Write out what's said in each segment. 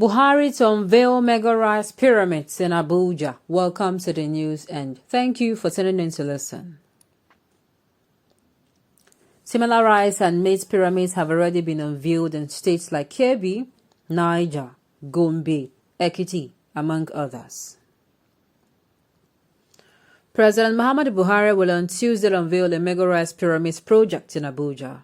Buhari to unveil mega rice pyramids in Abuja. Welcome to the news and thank you for tuning in to listen. Similar rice and maize pyramids have already been unveiled in states like Kebbi, Niger, Gombe, Ekiti, among others. President Muhammadu Buhari will on Tuesday unveil a mega rice pyramids project in Abuja.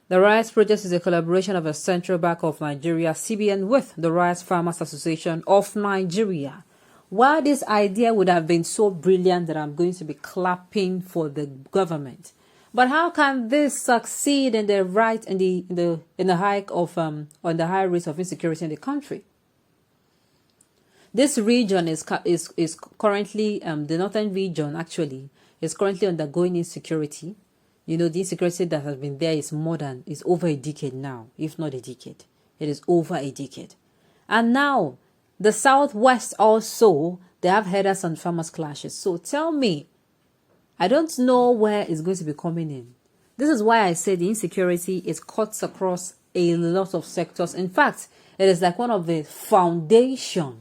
The rice project is a collaboration of the Central Bank of Nigeria, CBN, with the Rice Farmers Association of Nigeria. While this idea would have been so brilliant that I'm going to be clapping for the government, but how can this succeed in the hike of on the high risk of insecurity in the country? This region is currently the northern region actually is currently undergoing insecurity. You know, the insecurity that has been there is over a decade now, if not a decade. It is over a decade. And now, the Southwest also, they have headers and farmers clashes. So tell me, I don't know where it's going to be coming in. This is why I say the insecurity is cuts across a lot of sectors. In fact, it is like one of the foundation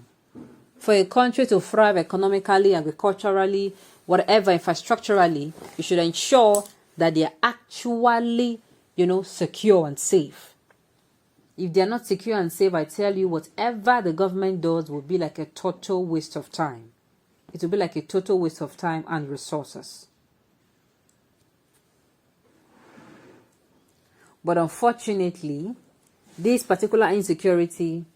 for a country to thrive economically, agriculturally, whatever, infrastructurally. You should ensure that they are actually, secure and safe. If they are not secure and safe, I tell you, whatever the government does will be like a total waste of time. It will be like a total waste of time and resources. But unfortunately, this particular insecurity,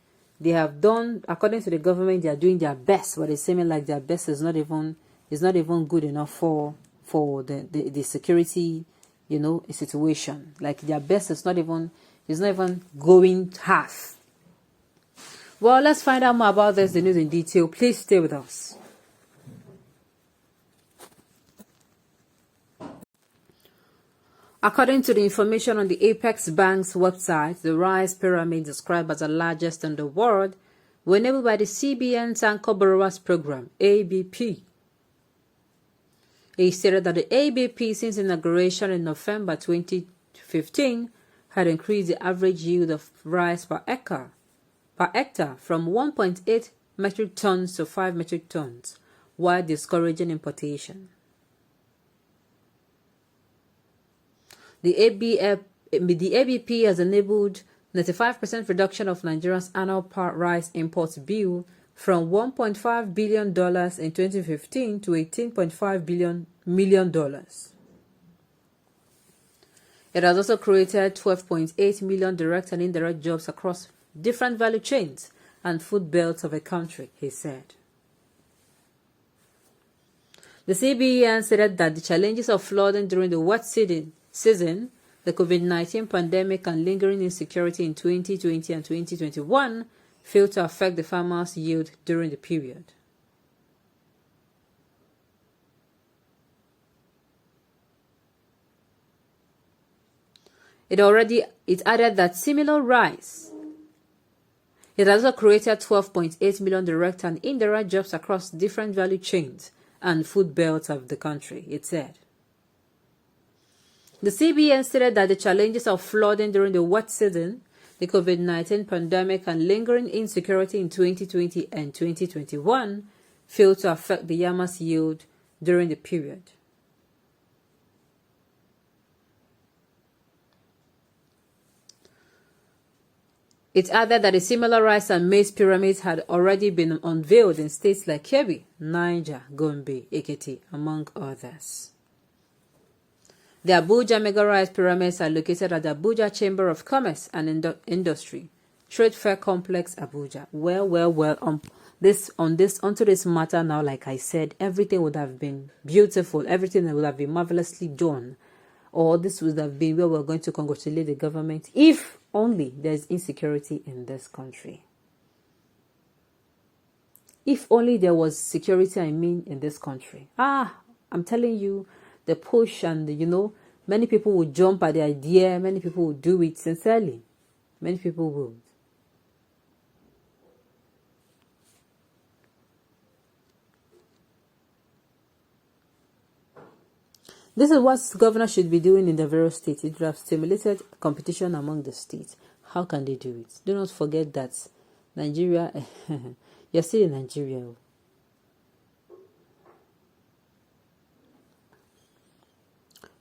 they have done, according to the government, they are doing their best, but it's seeming like their best is not even good enough for the security, situation. Like their best is not even going half. Well, let's find out more about this, the news in detail. Please stay with us. According to the information on the Apex Bank's website, the rice pyramid, described as the largest in the world, were enabled by the CBN's Anchor Borrowers Program, ABP. He stated that the ABP, since inauguration in November 2015, had increased the average yield of rice per hectare from 1.8 metric tons to 5 metric tons, while discouraging importation. The ABP has enabled 95% reduction of Nigeria's annual rice import bill from $1.5 billion in 2015 to $18.5 million. It has also created 12.8 million direct and indirect jobs across different value chains and food belts of a country, he said. The CBN stated that the challenges of flooding during the wet season, the COVID-19 pandemic, and lingering insecurity in 2020 and 2021 failed to affect the farmers' yield during the period. It added that similar rice. It has also created 12.8 million direct and indirect jobs across different value chains and food belts of the country, it said. The CBN stated that the challenges of flooding during the wet season, the COVID-19 pandemic, and lingering insecurity in 2020 and 2021 failed to affect the farmers' yield during the period. It added that a similar rice and maize pyramids had already been unveiled in states like Kebbi, Niger, Gombe, Ekiti, among others. The Abuja Mega Rice Pyramids are located at the Abuja Chamber of Commerce and Industry, Trade Fair Complex, Abuja. Well, onto this matter now, like I said, everything would have been beautiful, everything would have been marvelously done, or this would have been where we're going to congratulate the government if only there's insecurity in this country. If only there was security, in this country. I'm telling you, the push and many people would jump at the idea, many people would do it sincerely. Many people would. This is what governors should be doing in the various states. It would have stimulated competition among the states. How can they do it? Do not forget that Nigeria, you're still in Nigeria.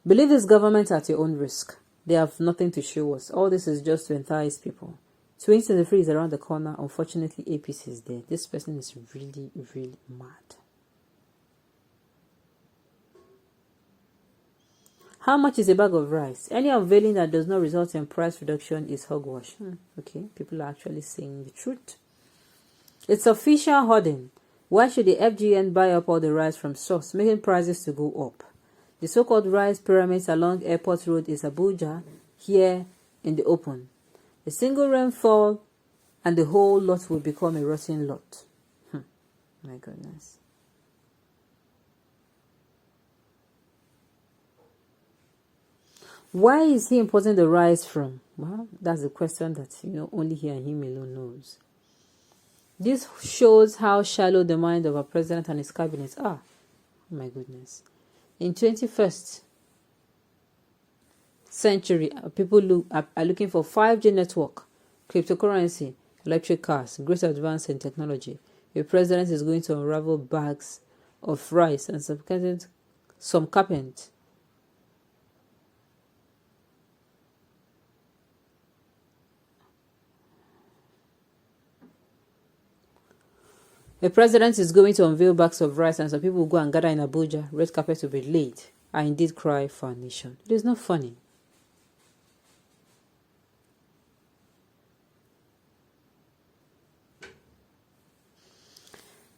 Believe this government at your own risk. They have nothing to show us. All this is just to entice people. 2023 is around the corner. Unfortunately, APC is there. This person is really, really mad. How much is a bag of rice? Any unveiling that does not result in price reduction is hogwash. Okay, people are actually saying the truth. It's official hoarding. Why should the FGN buy up all the rice from source, making prices to go up? The so-called rice pyramids along Airport Road is Abuja, here in the open. A single rainfall and the whole lot will become a rotting lot. My goodness. Why is he importing the rice from? Well, that's the question that only he and him alone knows. This shows how shallow the mind of our president and his cabinet are. Oh my goodness. In 21st century, people are looking for 5G network, cryptocurrency, electric cars, great advance in technology. The president is going to unravel bags of rice and some carpet. The president is going to unveil bags of rice and some people will go and gather in Abuja. Red carpet will be laid. I indeed cry for a nation. It is not funny.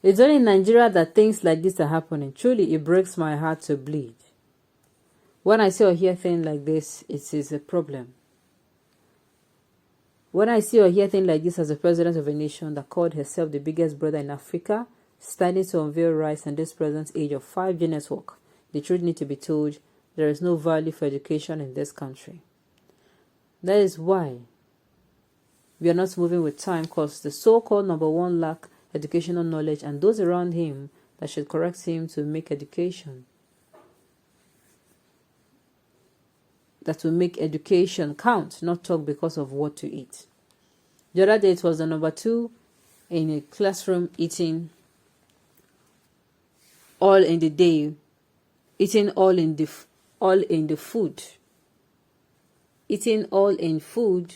It's only in Nigeria that things like this are happening. Truly, it breaks my heart to bleed. When I see or hear things like this, it is a problem. When I see or hear things like this as the president of a nation that called herself the biggest brother in Africa, standing to unveil rice in this present age of 5G network, the truth needs to be told, there is no value for education in this country. That is why we are not moving with time, because the so-called number one lack educational knowledge, and those around him that should correct him to make education, that will make education count, not talk because of what to eat. The other day it was the number 2 in a classroom eating all in the day, eating all in the food, eating all in food,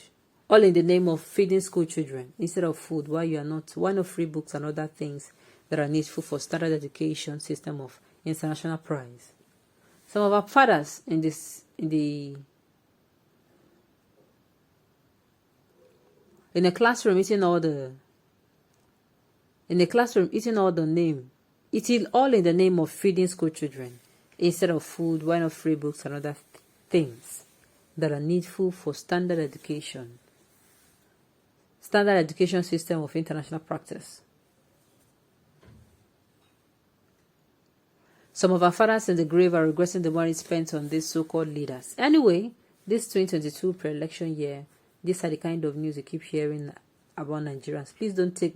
all in the name of feeding school children instead of food. Why you are not? Why not free books and other things that are needful for standard education system of international prize? Some of our fathers in a classroom eating all in the name of feeding school children instead of food. Why not free books and other things that are needful for standard education system of international practice? Some of our fathers in the grave are regretting the money spent on these so-called leaders. Anyway, this 2022 pre-election year, these are the kind of news you keep hearing about Nigerians. Please don't take